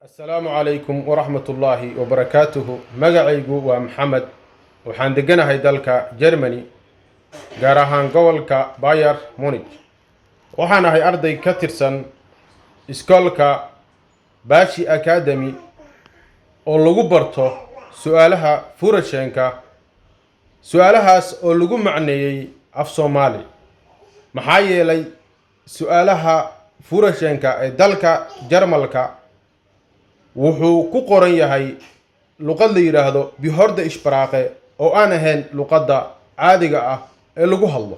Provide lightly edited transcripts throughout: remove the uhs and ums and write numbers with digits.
السلام عليكم ورحمة الله وبركاته. مقعيقو ومحمد وحان دقنا هيدالك جرماني قاراهان قولك باير مونيك وحانا هاي أرضي كترسن إسكولك باشي أكاديمي ولغو برتو سؤالها فورشينكا سؤالهاس ولغو معنيي أف صومالي محايا لي سؤالها فورشينكا دالك جرمالك wuxuu ku qoran yahay luqad la yiraahdo bihorda ishbaraaqe oo aan ahayn luqadda caadiga ah ee lagu hadlo.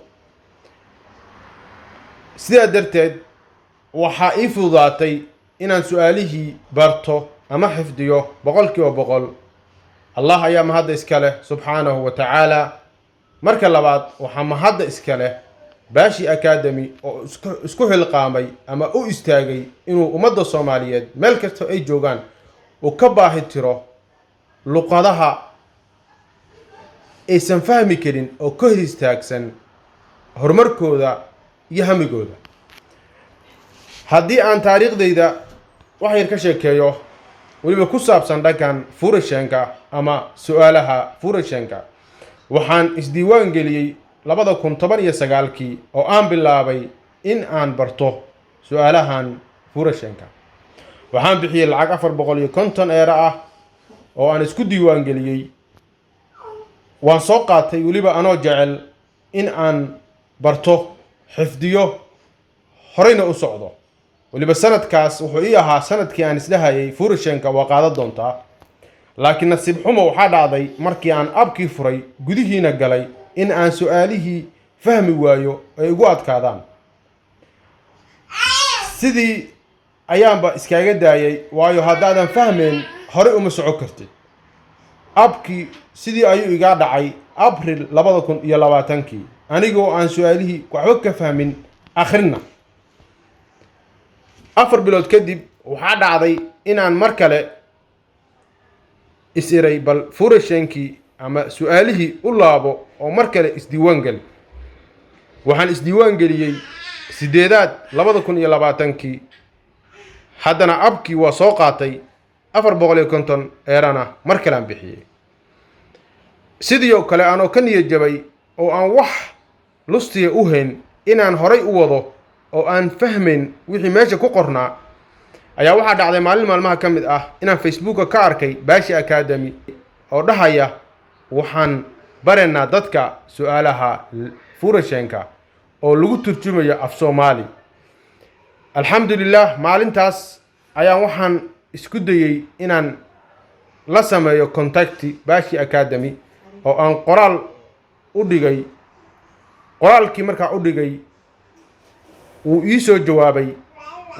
sidaa darteed waxaa ii fududaatay inaan su'aalihii barto ama xifdiyo boqolkiiba boqol. allah ayaa mahadda iska leh subxaanahu wa tacaala. marka labaad waxaa mahadda iska leh baashi academy oo isku xilqaamay ama u istaagay inuu ummadda Soomaaliyeed meel kasta ay joogaan oo ka baahi tiro luqadaha aysan fahmi karin oo ka hor istaagsan horumarkooda iyo hamigooda. haddii aan taariikhdayda wax yar ka sheekeeyo weliba ku saabsan dhankan furasheenka ama su'aalaha furasheenka, waxaan isdiiwaan geliyey 2019 oo aan bilaabay in aan barto su'aalahan furasheenka. waxaan bixiyay lacag 450 euro ah oo aan isku diiwaan geliyey. waan soo qaatay weliba anoo jecel in aan barto xifdiyo horeyna u socdo. weliba sanadkaas wuxuu ii ahaa sanadkii aan isdhahayay furasheenka waa qaadan doontaa, laakiin nasiib xumo waxaa dhacday markii aan abkii furay gudihiina galay in aan su'aalihii fahmi waayo ay igu adkaadaan. sidii ayaanba iskaga daayay, waayo haddaadan fahmeen horey uma soco kartid. abkii sidii ayuu iga dhacay April 2020 anigoo aan su'aalihii waxba ka fahmin akhrina. 4 bilood kadib waxaa dhacday inaan mar kale isiray bal furasheenkii ama su'aalihii u laabo oo mar kale isdiiwaan gal. waxaan isdiiwaan geliyey 8aad 2020 haddana abkii waa soo qaatay 450 eerana mar kale aan bixiyey. sidoo kale anoo ka niyad jabay oo aan wax lustiya u hayn inaan horay u wado oo aan fahmayn wixii meesha ku qornaa, ayaa waxaa dhacday maalin maalmaha ka mid ah inaan Facebook ka arkay baashi academy oo dhahaya waxaan bareynaa dadka su'aalaha furasheenka oo lagu turjumayo af Soomaali. alxamdulillah maalintaas ayaan waxaan isku dayay inaan la sameeyo contact baashi academy oo aan qoraal u dhigay. qoraalkii markaa u dhigay wuu ii soo jawaabay,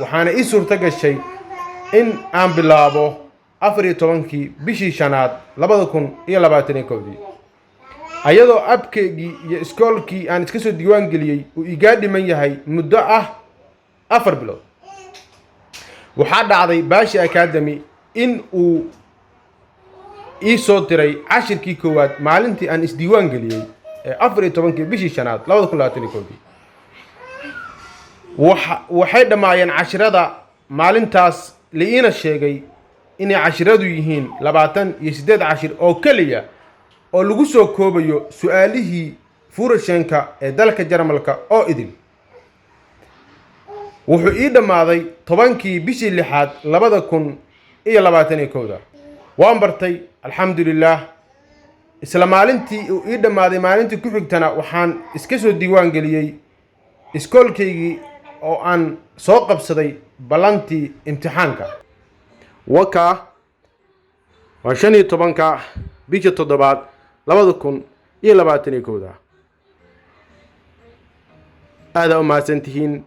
waxaana ii suurta gashay in aan bilaabo 14 bishii shanaad 2021 ayadoo abkeygii iyo iskoolkii aan iska soo diiwaan geliyey uu iga dhiman yahay muddo ah 4 bilood. waxaa dhacday baashi academy in uu ii soo diray cashirkii koowaad maalintii aan isdiiwaan geliyey ee 14 bishii shanaad 2021. waxay dhamaayeen cashirada maalintaas liina sheegay inay cashiradu yihiin 28 cashir oo kaliya oo lagu soo koobayo su'aalihii furasheenka ee dalka Jarmalka oo idin. wuxuu ii dhamaaday 10kii bishii 6aad 2021. waan bartay alxamdulillah. isla maalintii uu ii dhamaaday maalintii ku xigtana waxaan iska soo diiwaan geliyey iskoolkaygii oo aan soo qabsaday ballantii imtixaanka. waa 15 bishii 7aad 2021. aad u mahadsantihiin.